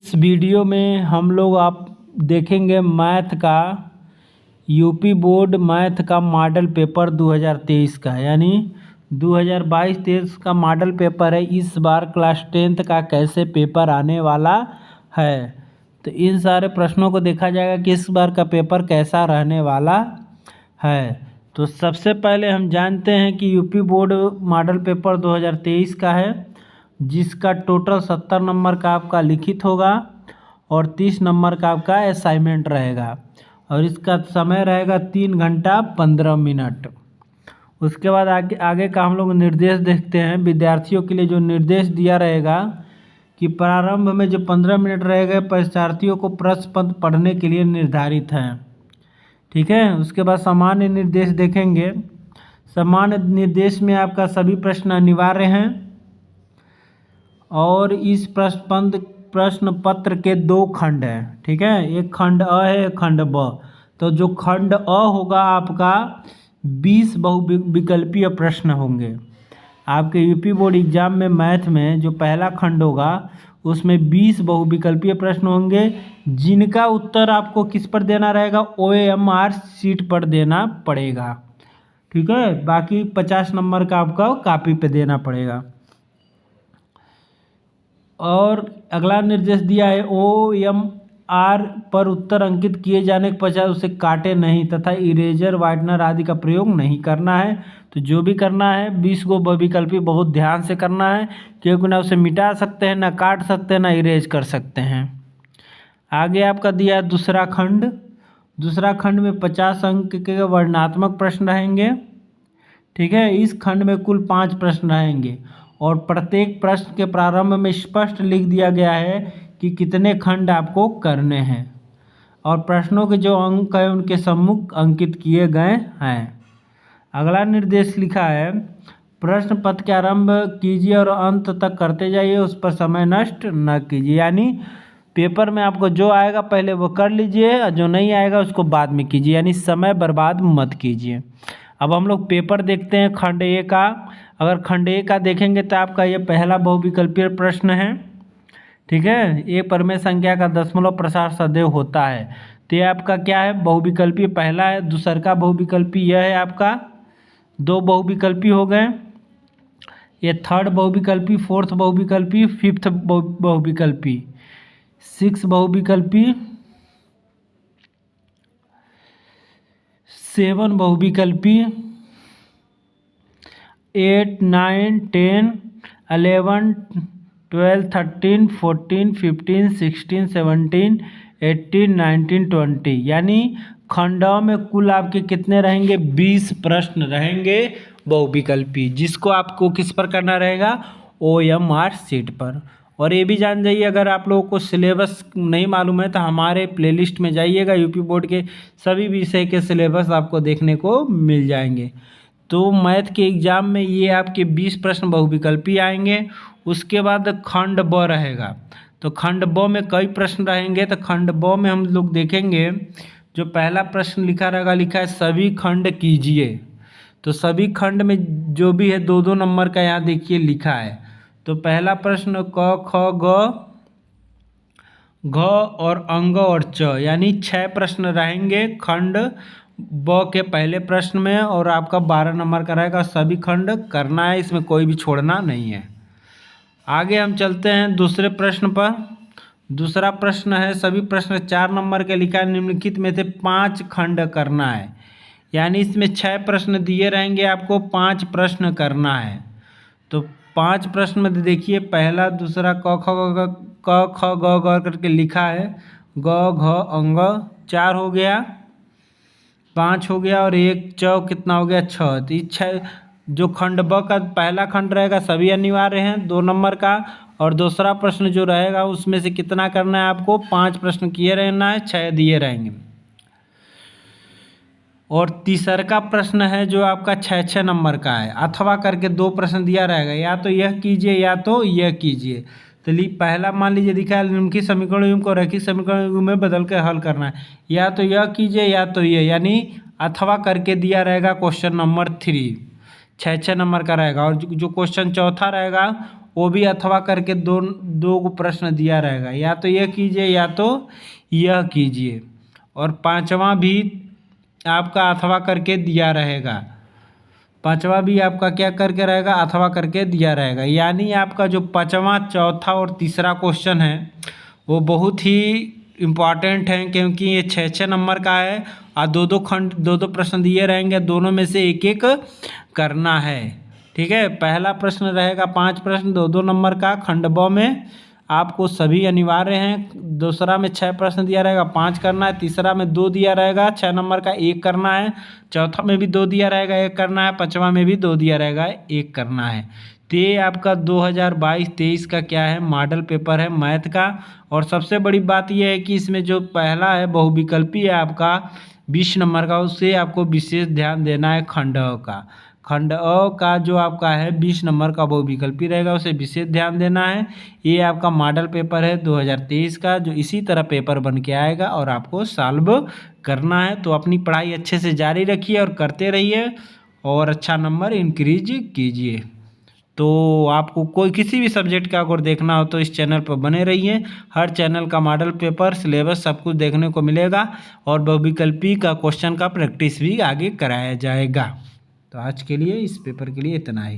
इस वीडियो में हम लोग आप देखेंगे मैथ का यूपी बोर्ड मैथ का मॉडल पेपर 2023 का, यानी 2022-23 का मॉडल पेपर है। इस बार क्लास 10th का कैसे पेपर आने वाला है, तो इन सारे प्रश्नों को देखा जाएगा कि इस बार का पेपर कैसा रहने वाला है। तो सबसे पहले हम जानते हैं कि यूपी बोर्ड मॉडल पेपर 2023 का है, जिसका टोटल 70 नंबर का आपका लिखित होगा और 30 नंबर का आपका असाइनमेंट रहेगा, और इसका समय रहेगा 3 घंटा 15 मिनट। उसके बाद आगे का हम लोग निर्देश देखते हैं। विद्यार्थियों के लिए जो निर्देश दिया रहेगा कि प्रारंभ में जो 15 मिनट रहेगा परीक्षार्थियों को प्रश्न पत्र पढ़ने के लिए निर्धारित हैं, ठीक है। उसके बाद सामान्य निर्देश देखेंगे। सामान्य निर्देश में आपका सभी प्रश्न अनिवार्य हैं और इस प्रश्न पत्र के 2 खंड हैं, ठीक है। एक खंड अ है, एक खंड ब। तो जो खंड अ होगा आपका 20 बहुविकल्पीय प्रश्न होंगे। आपके यूपी बोर्ड एग्जाम में मैथ में जो पहला खंड होगा उसमें 20 बहुविकल्पीय प्रश्न होंगे, जिनका उत्तर आपको किस पर देना रहेगा, OMR शीट पर देना पड़ेगा, ठीक है। बाकी 50 नंबर का आपका कॉपी पे देना पड़ेगा। और अगला निर्देश दिया है OMR पर उत्तर अंकित किए जाने के पश्चात उसे काटे नहीं तथा इरेजर वाइटनर आदि का प्रयोग नहीं करना है। तो जो भी करना है 20 को बहुविकल्पी बहुत ध्यान से करना है, क्योंकि ना उसे मिटा सकते हैं, ना काट सकते हैं, ना इरेज कर सकते हैं। आगे आपका दिया दूसरा खंड। दूसरा खंड में 50 अंक के वर्णनात्मक प्रश्न रहेंगे, ठीक है। इस खंड में कुल 5 प्रश्न रहेंगे और प्रत्येक प्रश्न के प्रारंभ में स्पष्ट लिख दिया गया है कि कितने खंड आपको करने हैं, और प्रश्नों के जो अंक हैं उनके सम्मुख अंकित किए गए हैं। अगला निर्देश लिखा है, प्रश्न पत्र के आरंभ कीजिए और अंत तक करते जाइए, उस पर समय नष्ट न कीजिए। यानी पेपर में आपको जो आएगा पहले वो कर लीजिए और जो नहीं आएगा उसको बाद में कीजिए, यानी समय बर्बाद मत कीजिए। अब हम लोग पेपर देखते हैं खंड ए का। अगर खंड ए का देखेंगे तो आपका ये पहला बहुविकल्पीय प्रश्न है, ठीक है। ए परमेय संख्या का दशमलव प्रसार सदैव होता है, तो ये आपका क्या है, बहुविकल्पीय पहला है। दूसर का बहुविकल्पी यह है आपका, 2 बहुविकल्पी हो गए। ये थर्ड बहुविकल्पी, फोर्थ बहुविकल्पी, फिफ्थ बहुविकल्पी, 6 बहुविकल्पी, 7 बहुविकल्पी, 8, 9, 10, 11, 12, 13, 14, 15, 16, 17, 18, 19, 20। यानी खंडों में कुल आपके कितने रहेंगे, 20 प्रश्न रहेंगे बहुविकल्पी, जिसको आपको किस पर करना रहेगा, OMR शीट पर। और ये भी जान जाइए, अगर आप लोगों को सिलेबस नहीं मालूम है तो हमारे प्लेलिस्ट में जाइएगा, यूपी बोर्ड के सभी विषय के सिलेबस आपको देखने को मिल जाएंगे। तो मैथ के एग्ज़ाम में ये आपके 20 प्रश्न बहुविकल्पी आएंगे। उसके बाद खंड ब रहेगा। तो खंड ब में कई प्रश्न रहेंगे। तो खंड ब में हम लोग देखेंगे, जो पहला प्रश्न लिखा रहेगा, लिखा है सभी खंड कीजिए। तो सभी खंड में जो भी है 2-2 नंबर का यहाँ देखिए लिखा है। तो पहला प्रश्न क ख ग घ और अंग और च, यानी 6 प्रश्न रहेंगे खंड ब के पहले प्रश्न में, और आपका 12 नंबर का रहेगा। सभी खंड करना है, इसमें कोई भी छोड़ना नहीं है। आगे हम चलते हैं दूसरे प्रश्न पर। दूसरा प्रश्न है, सभी प्रश्न 4 नंबर के लिखा है, निम्नलिखित में से 5 खंड करना है। यानी इसमें 6 प्रश्न दिए रहेंगे, आपको 5 प्रश्न करना है। तो 5 प्रश्न में देखिए, पहला दूसरा क ख ग करके लिखा है, ग घ अंग 4 हो गया, 5 हो गया, और 1 चौ कितना हो गया, 6। तो ये 6 जो खंड ब का पहला खंड रहेगा सभी अनिवार्य हैं 2 नंबर का, और दूसरा प्रश्न जो रहेगा उसमें से कितना करना है आपको, 5 प्रश्न किए रहना है, 6 दिए रहेंगे। और तीसरा का प्रश्न है जो आपका 6-6 नंबर का है, अथवा करके 2 प्रश्न दिया रहेगा, या तो यह कीजिए या तो यह कीजिए। तो पहला मान लीजिए दिखा है, निम्नलिखित समीकरणों को रैखिक समीकरणों में बदल कर हल करना है, या तो यह कीजिए या तो ये, यानी अथवा करके दिया रहेगा क्वेश्चन नंबर 3, 6-6 नंबर का रहेगा। और जो क्वेश्चन चौथा रहेगा वो भी अथवा करके दो प्रश्न दिया रहेगा, या तो यह कीजिए या तो यह कीजिए। और पांचवा भी आपका अथवा करके दिया रहेगा, पांचवा भी आपका क्या करके रहेगा, अथवा करके दिया रहेगा। यानी आपका जो पांचवा, चौथा और तीसरा क्वेश्चन है वो बहुत ही इम्पॉर्टेंट है, क्योंकि ये 6-6 नंबर का है और दो प्रश्न दिए रहेंगे, दोनों में से एक एक करना है। ठीक है, पहला प्रश्न रहेगा 5 प्रश्न 2-2 नंबर का, खंड ब में आपको सभी अनिवार्य हैं। दूसरा में 6 प्रश्न दिया रहेगा, 5 करना है। तीसरा में 2 दिया रहेगा 6 नंबर का, 1 करना है। चौथा में भी 2 दिया रहेगा, 1 करना है। पांचवा में भी 2 दिया रहेगा, 1 करना है। तो ये आपका 2022-23 का क्या है, मॉडल पेपर है मैथ का। और सबसे बड़ी बात यह है कि इसमें जो पहला है बहुविकल्पी है आपका 20 नंबर का, उससे आपको विशेष ध्यान देना है। खंड अ का, खंड अ का जो आपका है 20 नंबर का बहुविकल्पी रहेगा, उसे विशेष ध्यान देना है। ये आपका मॉडल पेपर है 2023 का, जो इसी तरह पेपर बन के आएगा और आपको सॉल्व करना है। तो अपनी पढ़ाई अच्छे से जारी रखिए और करते रहिए और अच्छा नंबर इंक्रीज कीजिए। तो आपको कोई किसी भी सब्जेक्ट का अगर देखना हो तो इस चैनल पर बने रहिए। हर चैनल का मॉडल पेपर, सिलेबस सब कुछ देखने को मिलेगा और बहुविकल्पी का क्वेश्चन का प्रैक्टिस भी आगे कराया जाएगा। तो आज के लिए इस पेपर के लिए इतना ही।